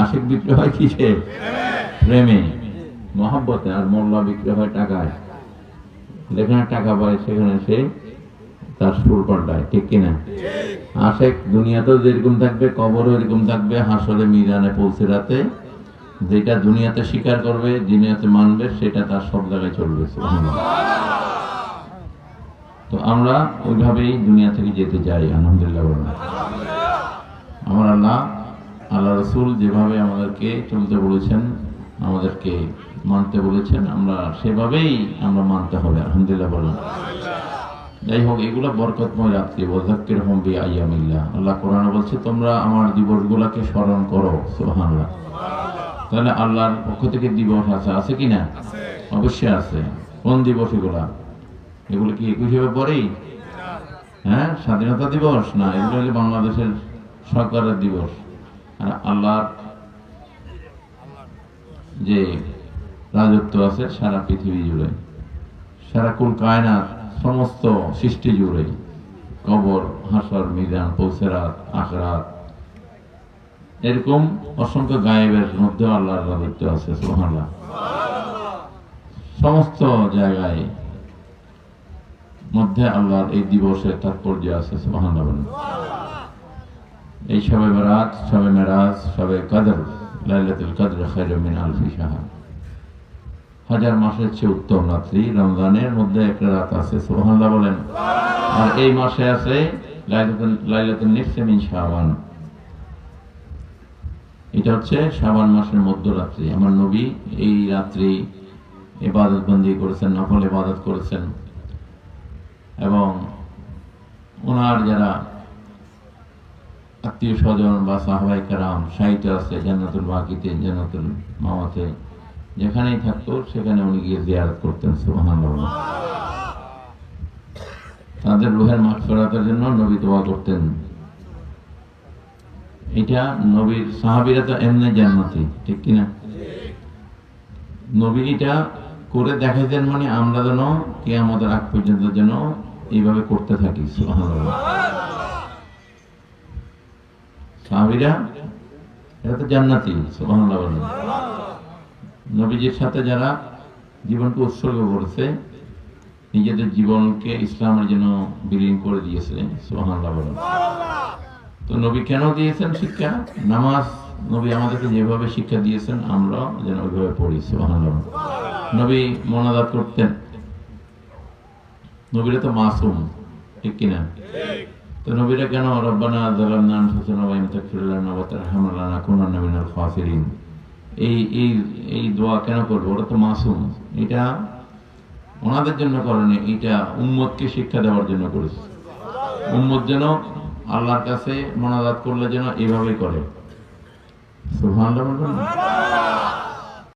আশিক বিক্রি হয় কিসে? প্রেমে, মহব্বতে। আর মোল্লা বিক্রি হয় টাকায়। যেখানে টাকা পায় সেখানে সে তার সুর পাল্টায়, ঠিক কিনা? আশিক দুনিয়াতেও যেরকম থাকবে, কবরও এরকম থাকবে, হাসরে মিজানে পৌঁছে রাতে যেটা দুনিয়াতে স্বীকার করবে, দুনিয়াতে মানবে, সেটা তার সব জায়গায় চলবে। তো আমরা ওইভাবেই দুনিয়া থেকে যেতে চাই, আলহামদুলিল্লাহ বলুন। আমার আল্লাহ রসুল যেভাবে আমাদেরকে চলতে বলেছেন, আমাদেরকে মানতে বলেছেন, আমরা সেভাবেই আমরা মানতে হবে, আলহামদুলিল্লাহ বলুন। যাই হোক, এগুলো বরকতময় রাত্রি, ওয়াযাক্কিরহুম বিআইয়ামিল্লাহ। আল্লাহ কোরআনে বলছে তোমরা আমার দিবসগুলোকে স্মরণ করো। সুবহানাল্লাহ। তাহলে আল্লাহর পক্ষ থেকে দিবস আছে কি না? অবশ্যই আছে। কোন দিবস এগুলা? এগুলো কি 21শে পরেই? হ্যাঁ, স্বাধীনতা দিবস না, এগুলো হলো বাংলাদেশের সরকারের দিবস। আর আল্লাহর যে রাজত্ব আছে সারা পৃথিবী জুড়ে, সারা কুল কায়নাত, সমস্ত সৃষ্টি জুড়ে, কবর, হাসর, মিজান, পৌঁছেরাত, আখরাত, এরকম অসংখ্য গায়েবের মধ্যে আল্লাহর রাজত্ব আছে। সুবহানাল্লাহ। সমস্ত জায়গায় মধ্যে আল্লাহর এই দিবসের তাৎপর্য আছে। সুবহানাল্লাহ। এই শবে বরাত, শবে মেরাজ, শবে কদর, লাইলাতুল কদর খায়রুম মিন আলফি শাহর, হাজার মাসের চেয়ে উত্তম রাত্রি। রমজানের মধ্যে একটা রাত আছে। সুবহানাল্লাহ বলেন। আর এই মাসে আছে লাইলাতুন নিসফি মিন শাবান। এটা হচ্ছে শাবান মাসের মধ্যরাত্রি। আমার নবী এই রাত্রি ইবাদত বন্দি করেছেন, নফল ইবাদত করেছেন, এবং ওনার যারা আত্মীয় স্বজন বা সাহাবায়ে কেরাম সাহিত্য আছে জান্নাতুল বাকিতে, জান্নাতুল মাওয়াতে, যেখানেই থাকতো সেখানে উনি গিয়ে জিয়ারত করতেন। সুবহানাল্লাহ। তাদের রূহের মাগফিরাতের জন্য নবী দোয়া করতেন। এটা নবীর সাহাবীরা তো এমনি জান্নাতি, ঠিক কিনা? নবী এটা করে দেখাইতেন, মানে আমরা যেন কিয়ামতের আগ পর্যন্ত যেন এইভাবে করতে থাকি। সুবহানাল্লাহ। সাহাবীরা এরা তো জান্নাতি। সুবহানাল্লাহ বলেন। নবীজির সাথে যারা জীবনকে উৎসর্গ করেছে, নিজেদের জীবনকে ইসলামের জন্য বিলীন করে দিয়েছে। সুবহানাল্লাহ বলেন। তো নবী কেন দিয়েছেন শিক্ষা? নামাজ নবী আমাদেরকে যেভাবে শিক্ষা দিয়েছেন আমরা যেন ওইভাবে পড়ি। সুবহানাল্লাহ। নবী মোনাজাত করতেন। নবীরা তো মাসুম, ঠিক কিনা? তো নবীরা কেন রব্বানা যালামনা আনফুসানা ওয়া ইন তাগফির লানা ওয়া তারহামনা লানাকুনান্না মিনাল খাসিরিন এই দোয়া কেন করবে? ওরা তো মাসুম। এটা ওনাদের জন্য করেনি, এটা উম্মতকে শিক্ষা দেওয়ার জন্য করেছে। উম্মত যেন আল্লাহর কাছে মোনাজাত করলে যেন এইভাবেই করে। সুবহানাল্লাহ।